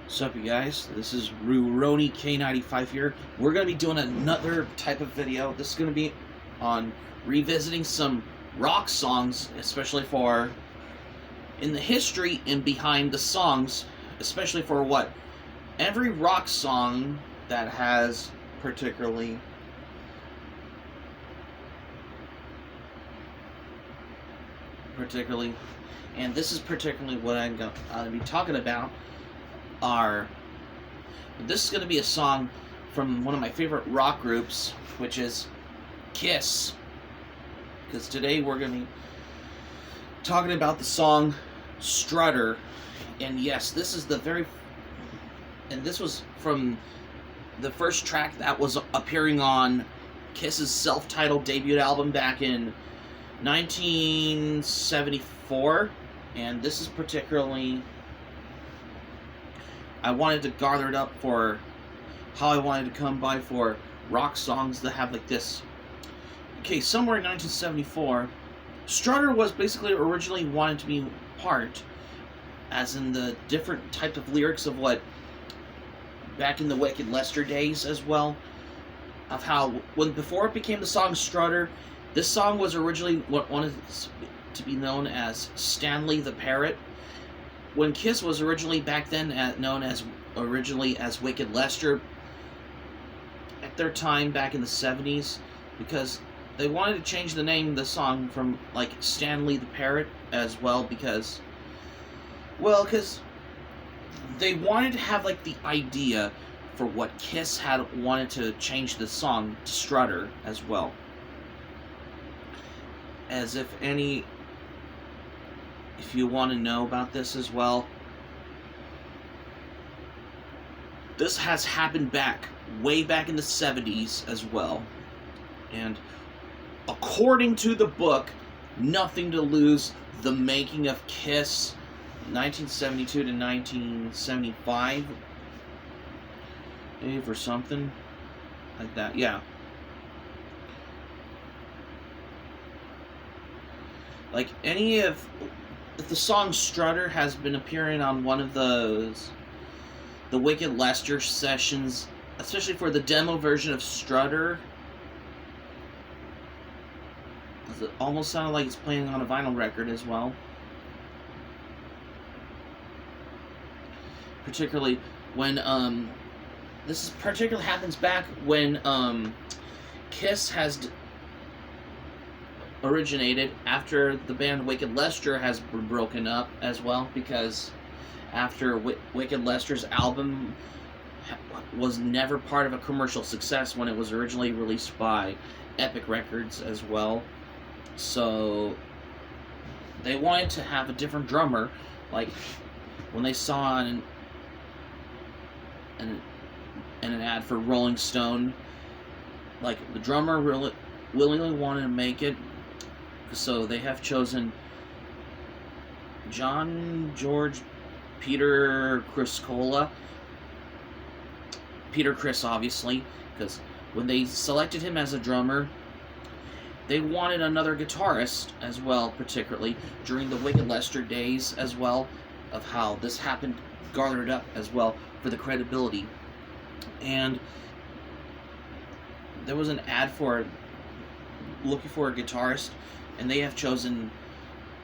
What's up, you guys? This is Rurouni K95 here. We're going to be doing another type of video. This is going to be on revisiting some rock songs, especially for in the history and behind the songs, especially for what every rock song that has particularly and this is particularly what I'm going to be talking about. This is going to be a song from one of my favorite rock groups, which is Kiss. Because today we're going to be talking about the song Strutter. And yes, this was from the first track that was appearing on Kiss's self-titled debut album back in 1974. And this is particularly, I wanted to gather it up for how I wanted to come by for rock songs that have like this. Okay, somewhere in 1974, Strutter was basically originally wanted to be part, as in the different type of lyrics of what, back in the Wicked Lester days as well, of how, before it became the song Strutter, this song was originally what wanted to be known as Stanley the Parrot. When Kiss was originally back then known as Wicked Lester, at their time back in the 70s, because they wanted to change the name of the song from like Stanley the Parrot as well, because they wanted to have like the idea for what Kiss had wanted to change the song to Strutter as well. As if you want to know about this as well, this has happened way back in the 70s as well. And according to the book, Nothing to Lose, The Making of Kiss, 1972 to 1975, or something like that, yeah. Like if the song Strutter has been appearing on one of the Wicked Lester sessions, especially for the demo version of Strutter, it almost sounded like it's playing on a vinyl record as well. Particularly when this particularly happens back when Kiss has originated after the band Wicked Lester has broken up as well, because after Wicked Lester's album was never part of a commercial success when it was originally released by Epic Records as well. So they wanted to have a different drummer. Like when they saw an ad for Rolling Stone, like the drummer really willingly wanted to make it. So they have chosen John George Peter Chris, obviously, because when they selected him as a drummer, they wanted another guitarist as well, particularly during the Wicked Lester days as well, of how this happened, gathered up as well for the credibility. And there was an ad for looking for a guitarist, and they have chosen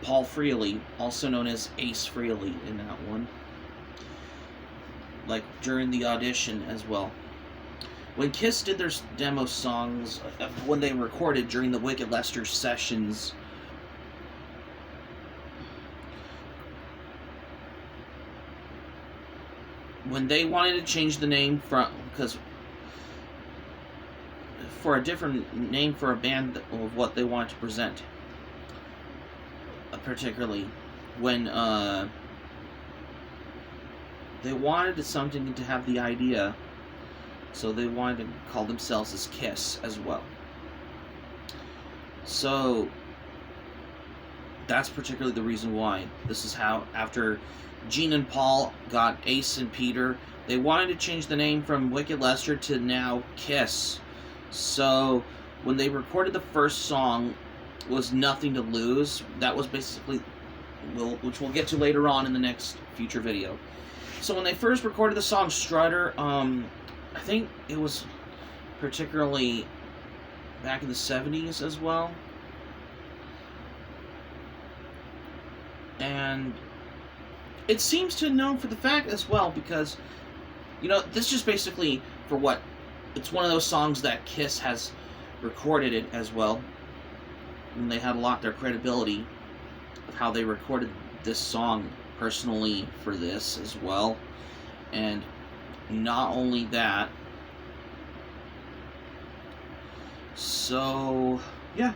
Paul Frehley, also known as Ace Frehley, in that one, like during the audition as well. When Kiss did their demo songs, when they recorded during the Wicked Lester sessions, when they wanted to change the name for a different name for a band of what they wanted to present, particularly when they wanted something to have the idea, so they wanted to call themselves as Kiss as well. So that's particularly the reason why. This is how, after Gene and Paul got Ace and Peter, they wanted to change the name from Wicked Lester to now Kiss. So when they recorded the first song, was Nothing to Lose. That was basically, which we'll get to later on in the next future video. So when they first recorded the song Strutter, I think it was particularly back in the 70s as well. And it seems to know for the fact as well, because, you know, this just basically, for what, it's one of those songs that Kiss has recorded it as well. And they had a lot of their credibility of how they recorded this song personally for this as well. And not only that, so yeah,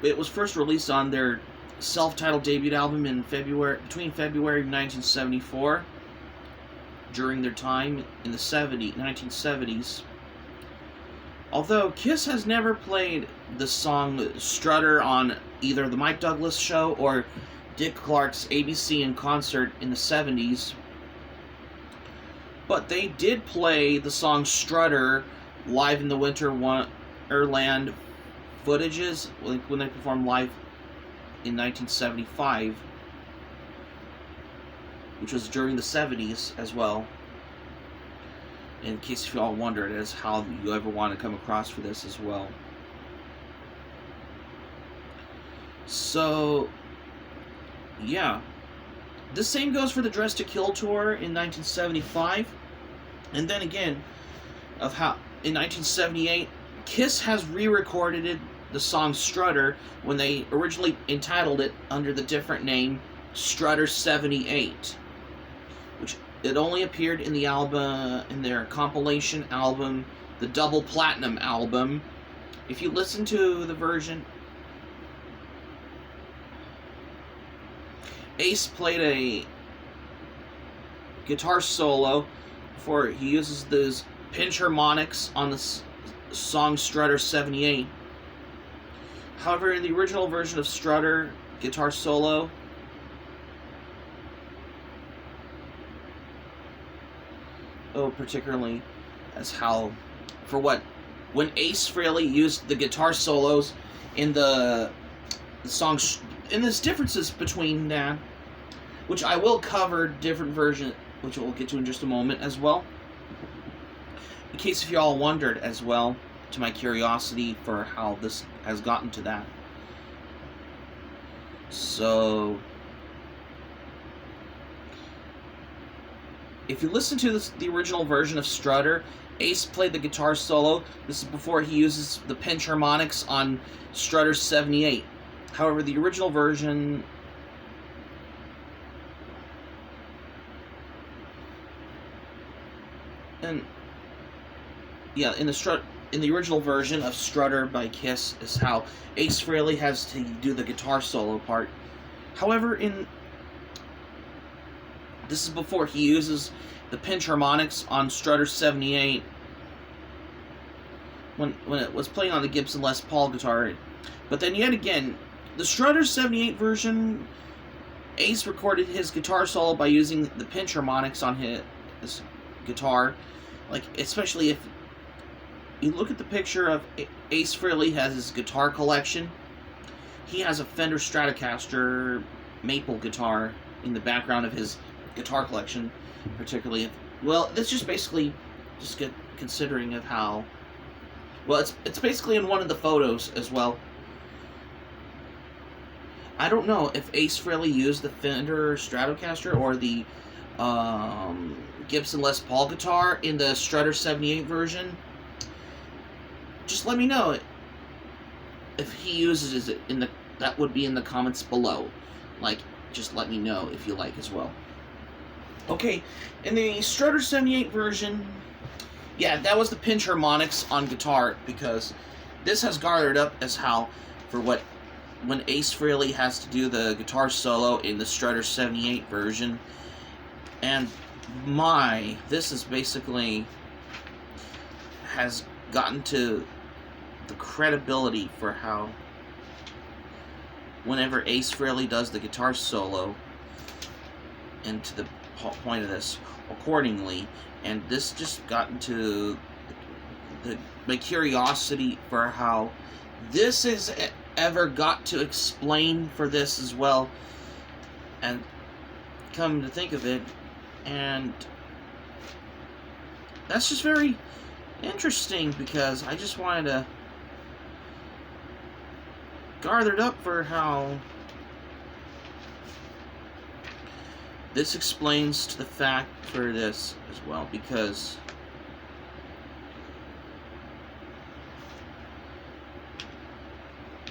it was first released on their self-titled debut album in between February 1974, during their time in the 1970s. Although Kiss has never played the song Strutter on either the Mike Douglas Show or Dick Clark's ABC in concert in the 70s, but they did play the song Strutter live in the Winter Wonderland footages, like when they performed live in 1975, which was during the 70s as well. In case you all wondered as how you ever want to come across for this as well. So, yeah. The same goes for the Dress to Kill tour in 1975. And then again, of how in 1978, Kiss has re-recorded the song Strutter when they originally entitled it under the different name Strutter 78, which it only appeared in the album, in their compilation album, the Double Platinum album. If you listen to the version, Ace played a guitar solo before he uses those pinch harmonics on the song Strutter 78. However, in the original version of Strutter guitar solo, particularly as how, for what, when Ace Frehley used the guitar solos in the song, and there's differences between that, which I will cover different version, which we'll get to in just a moment as well. In case if you all wondered as well, to my curiosity for how this has gotten to that. So, if you listen to the original version of Strutter, Ace played the guitar solo. This is before he uses the pinch harmonics on Strutter 78. However, the original version in the original version of Strutter by Kiss is how Ace Frehley has to do the guitar solo part. However, this is before he uses the pinch harmonics on Strutter 78 when it was playing on the Gibson Les Paul guitar. But then yet again, the Strutter 78 version, Ace recorded his guitar solo by using the pinch harmonics on his guitar. Like, especially if you look at the picture of Ace Frehley has his guitar collection. He has a Fender Stratocaster maple guitar in the background of his guitar collection, particularly. Well, that's just basically considering of how. Well, it's basically in one of the photos as well. I don't know if Ace Frehley used the Fender Stratocaster or the Gibson Les Paul guitar in the Strutter 78 version. Just let me know if he uses it in the. That would be in the comments below. Like, just let me know if you like as well. Okay, in the Strutter 78 version, yeah, that was the pinch harmonics on guitar, because this has gathered up as how, for what, when Ace Frehley has to do the guitar solo in the Strutter 78 version, and this is basically has gotten to the credibility for how whenever Ace Frehley does the guitar solo, and to the point of this accordingly, and this just got into my curiosity for how this is ever got to explain for this as well. And come to think of it, and that's just very interesting because I just wanted to gathered up for how this explains to the fact for this as well, because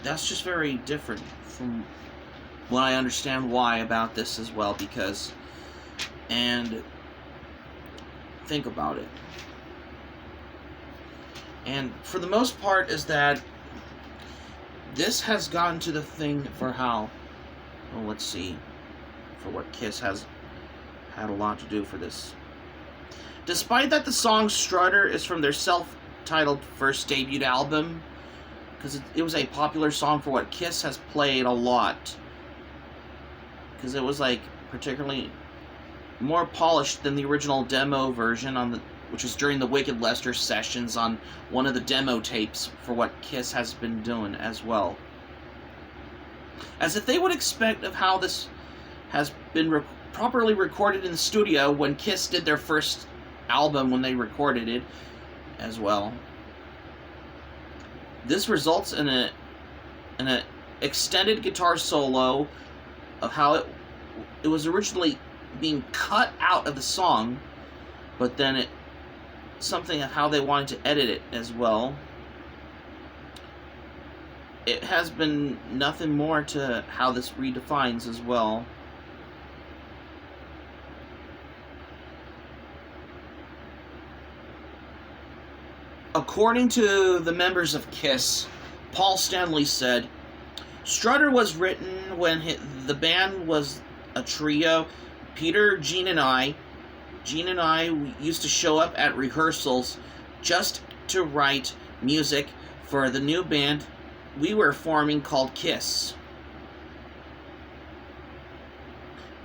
that's just very different from what I understand why about this as well, because, and think about it. And for the most part is that this has gotten to the thing for how, well, let's see, for what Kiss has had a lot to do for this. Despite that the song Strutter is from their self-titled first debut album, because it was a popular song for what Kiss has played a lot, because it was like particularly more polished than the original demo version on the, which was during the Wicked Lester sessions on one of the demo tapes for what Kiss has been doing as well. As if they would expect of how this has been properly recorded in the studio when Kiss did their first album when they recorded it as well. This results in an extended guitar solo of how it was originally being cut out of the song, but then something of how they wanted to edit it as well. It has been nothing more to how this redefines as well. According to the members of Kiss, Paul Stanley said, Strutter was written when the band was a trio. Peter, Gene, and I used to show up at rehearsals just to write music for the new band we were forming called Kiss.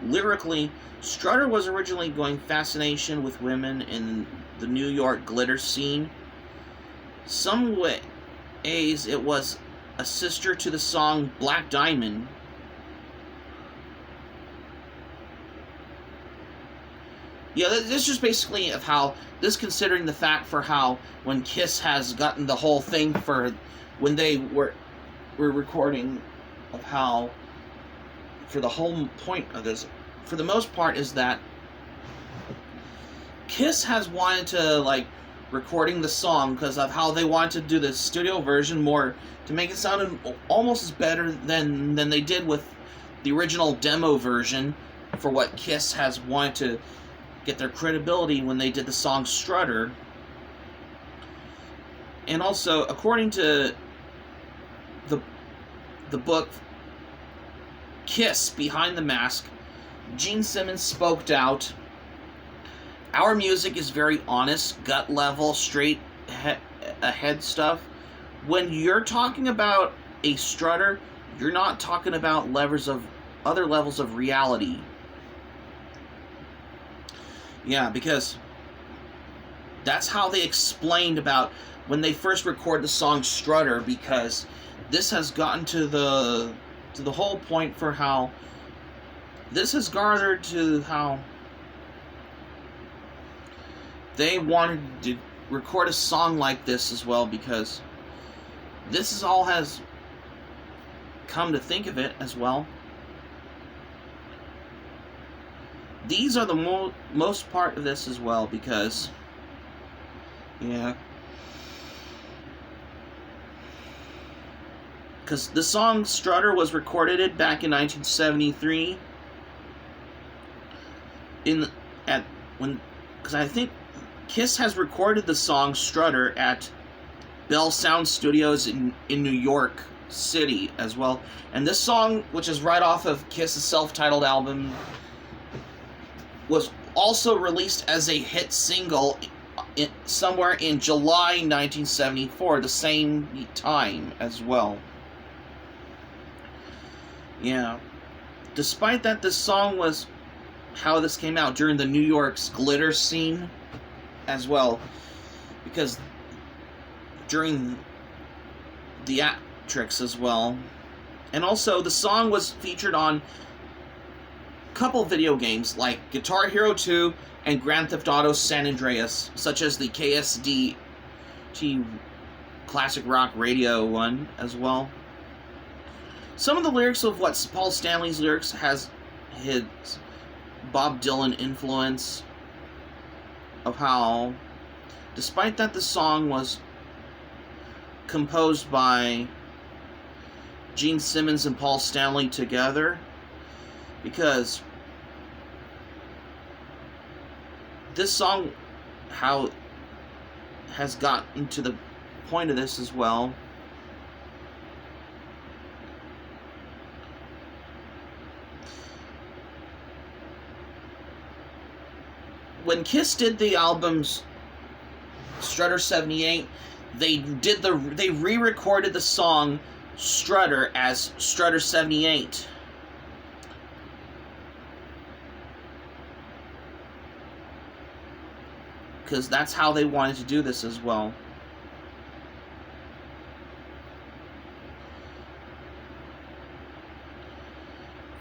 Lyrically, Strutter was originally going fascination with women in the New York glitter scene. Some ways it was a sister to the song Black Diamond. Yeah, this is just basically of how, this considering the fact for how when Kiss has gotten the whole thing for when they were recording of how, for the whole point of this, for the most part, is that Kiss has wanted to, like, recording the song because of how they wanted to do the studio version more to make it sound almost as better than they did with the original demo version for what Kiss has wanted to get their credibility when they did the song Strutter. And also, according to the book Kiss Behind the Mask, Gene Simmons spoke out, our music is very honest, gut level, straight ahead stuff. When you're talking about a Strutter, you're not talking about other levels of reality. Yeah, because that's how they explained about when they first recorded the song Strutter, because this has gotten to the whole point for how this has gathered to how they wanted to record a song like this as well, because this is all has come to think of it as well. These are the most part of this as well, because, yeah, because the song Strutter was recorded back in 1973 because I think Kiss has recorded the song Strutter at Bell Sound Studios in New York City as well. And this song, which is right off of Kiss's self-titled album, was also released as a hit single somewhere in July 1974, the same time as well. Yeah. Despite that, this song was how this came out during the New York's glitter scene as well, because during the tricks as well. And also, the song was featured on couple video games like Guitar Hero 2 and Grand Theft Auto San Andreas, such as the KSD Classic Rock Radio one as well. Some of the lyrics of what Paul Stanley's lyrics has his Bob Dylan influence of how, despite that the song was composed by Gene Simmons and Paul Stanley together, because this song how has gotten to the point of this as well. When Kiss did the albums Strutter 78, they re-recorded the song Strutter as Strutter 78. Because that's how they wanted to do this as well.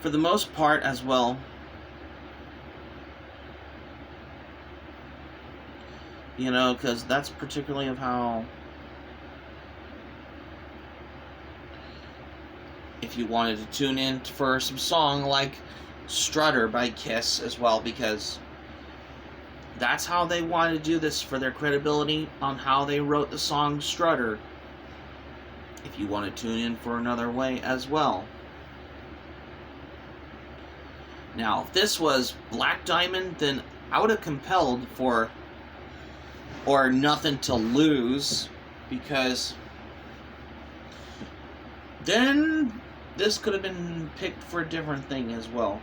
For the most part as well. You know, because that's particularly of how, if you wanted to tune in for some song like Strutter by Kiss as well, because that's how they wanted to do this for their credibility on how they wrote the song Strutter. If you want to tune in for another way as well. Now, if this was Black Diamond, then I would have compelled for or Nothing to Lose, because then this could have been picked for a different thing as well,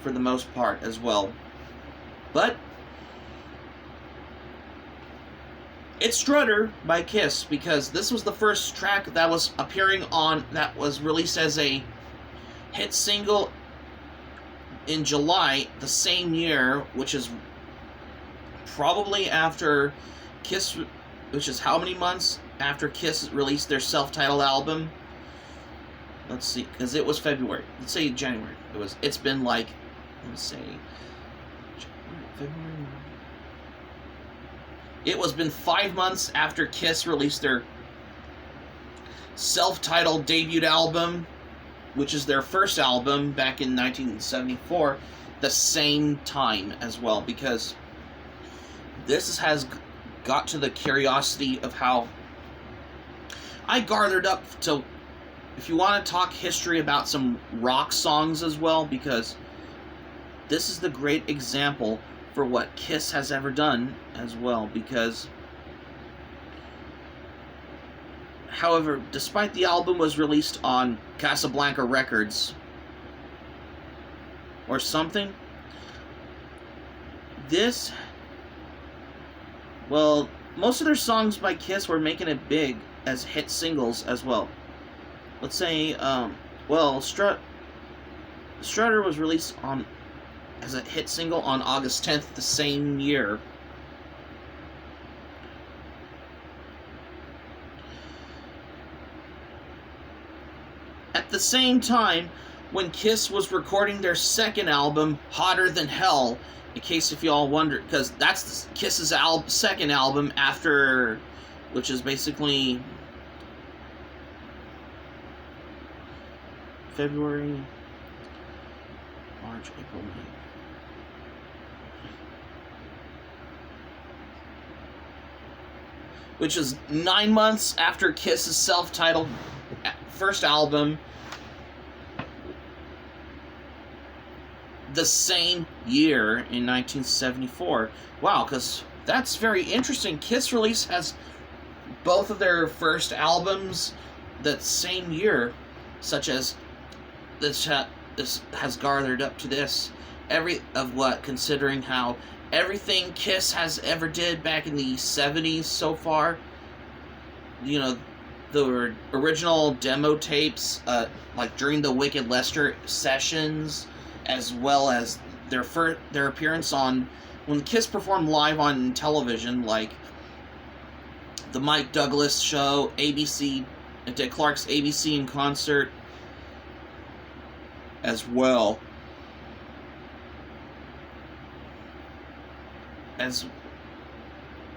for the most part as well. But it's Strutter by Kiss, because this was the first track that was appearing on, that was released as a hit single in July the same year, which is probably after Kiss, which is how many months after Kiss released their self-titled album? Let's see, because it was February. Let's say January. It's been like, let's say, February. It was been 5 months after Kiss released their self-titled debut album, which is their first album back in 1974, the same time as well, because this has got to the curiosity of how I gathered up to, if you want to talk history about some rock songs as well, because this is the great example for what Kiss has ever done as well, because however, despite the album was released on Casablanca Records or something, this, well, most of their songs by Kiss were making it big as hit singles as well. Let's say, well, Strutter was released on as a hit single on August 10th the same year. At the same time, when Kiss was recording their second album, Hotter Than Hell, in case if y'all wonder, because that's Kiss's second album after, which is basically February, March, April, May. Which is 9 months after Kiss's self-titled first album, the same year in 1974. Wow, because that's very interesting. Kiss release has both of their first albums that same year, such as this has gathered up to this. Considering how everything Kiss has ever did back in the 70s so far, you know, the original demo tapes, like during the Wicked Lester sessions, as well as their appearance on, when Kiss performed live on television, like the Mike Douglas show, ABC, Dick Clark's ABC in Concert, as well. as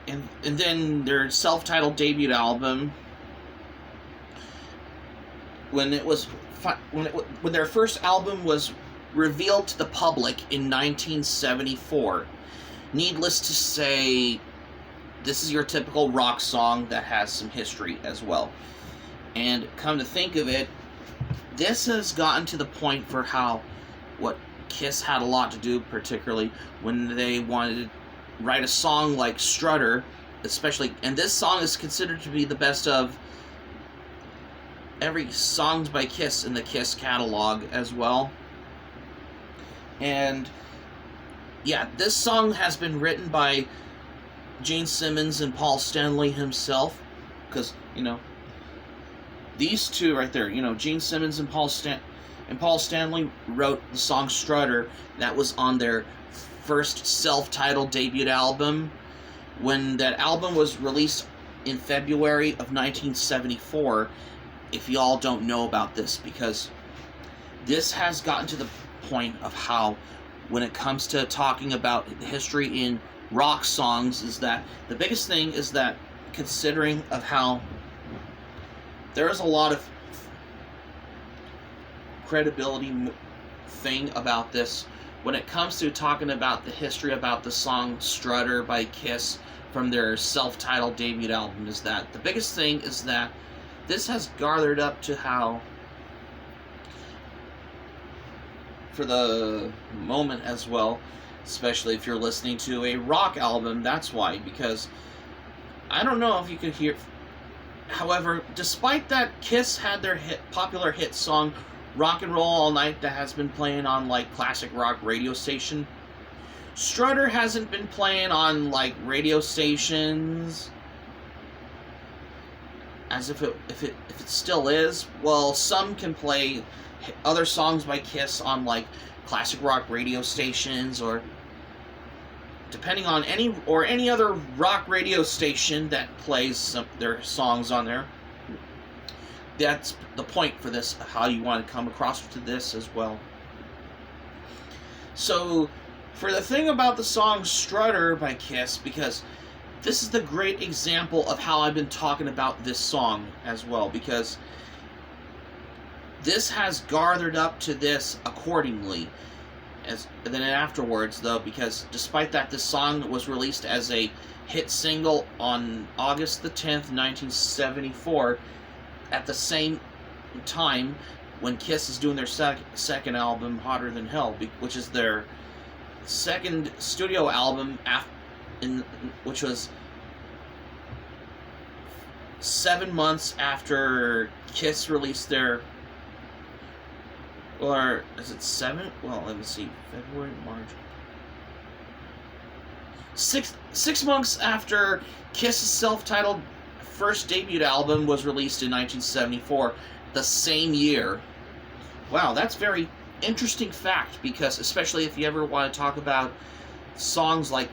and then their self-titled debut album, when their first album was revealed to the public in 1974. Needless to say, this is your typical rock song that has some history as well. And come to think of it, this has gotten to the point for how what Kiss had a lot to do, particularly when they wanted to write a song like Strutter, especially, and this song is considered to be the best of every songs by Kiss in the Kiss catalog as well. And yeah, this song has been written by Gene Simmons and Paul Stanley himself, because, you know, these two right there, you know, Gene Simmons and Paul Stanley wrote the song Strutter. That was on their first self-titled debut album. When that album was released in February of 1974, if y'all don't know about this, because this has gotten to the point of how, when it comes to talking about history in rock songs, is that the biggest thing is that, considering of how there's a lot of credibility thing about this when it comes to talking about the history about the song Strutter by Kiss from their self-titled debut album, is that the biggest thing is that this has gathered up to how, for the moment as well, especially if you're listening to a rock album, that's why, because I don't know if you could hear. However, despite that, Kiss had their popular hit song Rock and Roll All Night that has been playing on, like, classic rock radio station. Strutter hasn't been playing on, like, radio stations as if it still is. Well, some can play other songs by Kiss on, like, classic rock radio stations, or depending on any other rock radio station that plays their songs on there. That's the point for this, how you want to come across to this as well. So, for the thing about the song Strutter by Kiss, because this is the great example of how I've been talking about this song as well, because this has gathered up to this accordingly. And then afterwards, though, because despite that, this song was released as a hit single on August the 10th, 1974, at the same time when Kiss is doing their second album, Hotter Than Hell, which is their second studio album, which was 7 months after Kiss released their... Or is it 7? Well, let me see. February, March. Six months after Kiss's self-titled first debut album was released in 1974, the same year. Wow, that's very interesting fact, because especially if you ever want to talk about songs like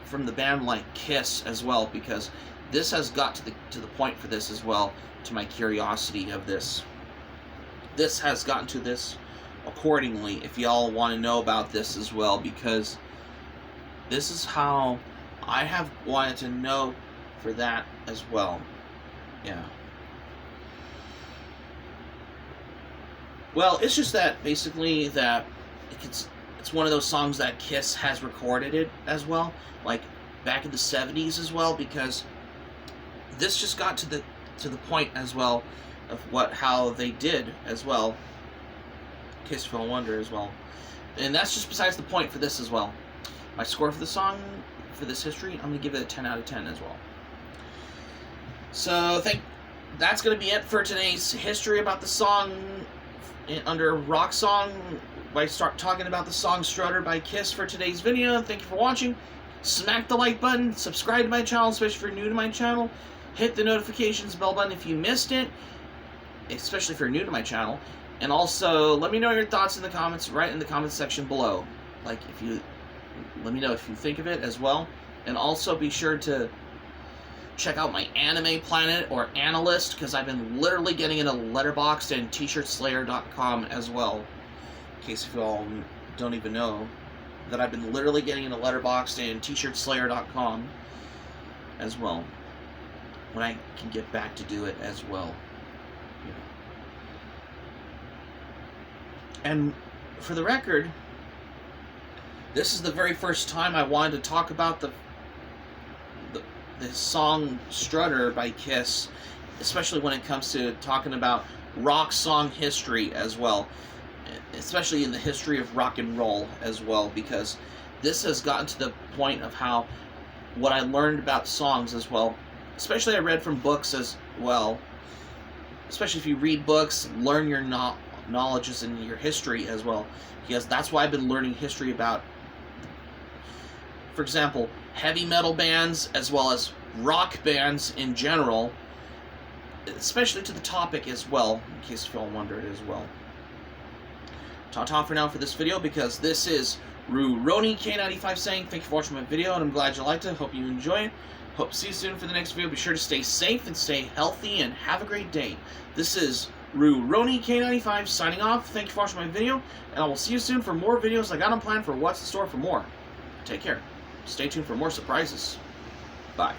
from the band like Kiss as well, because this has got to the point for this as well, to my curiosity of this. This has gotten to this accordingly, if y'all want to know about this as well, because this is how I have wanted to know for that as well. Yeah. Well, it's just that, basically, that it's one of those songs that Kiss has recorded it as well, like back in the 70s as well, because this just got to the point as well of how they did as well. Kiss Feel Wonder as well. And that's just besides the point for this as well. My score for the song, for this history, I'm going to give it a 10 out of 10 as well. So, that's going to be it for today's history about the song under Rock Song. I start talking about the song Strutter by Kiss for today's video. Thank you for watching. Smack the like button, subscribe to my channel, especially if you're new to my channel. Hit the notifications bell button if you missed it, especially if you're new to my channel. And also, let me know your thoughts in the comments, right in the comments section below. Like, let me know if you think of it as well. And also be sure to check out my Anime Planet or Analyst, because I've been literally getting into Letterboxd and T-shirtslayer.com as well. In case if you all don't even know. that I've been literally getting into Letterboxd and tshirtslayer.com as well, when I can get back to do it as well. You know. And for the record, this is the very first time I wanted to talk about the song Strutter by Kiss, especially when it comes to talking about rock song history as well, especially in the history of rock and roll as well, because this has gotten to the point of how what I learned about songs as well, especially I read from books as well, especially if you read books, learn your knowledges and your history as well, because that's why I've been learning history about, for example, heavy metal bands as well as rock bands in general, especially to the topic as well, in case you all wondered as well. Ta-ta for now for this video, because this is Rurouni K95 saying thank you for watching my video, and I'm glad you liked it. Hope you enjoy it. Hope to see you soon for the next video. Be sure to stay safe and stay healthy, and have a great day. This is Rurouni K95 signing off. Thank you for watching my video, and I will see you soon for more videos I got on plan for what's in store for more. Take care. Stay tuned for more surprises. Bye.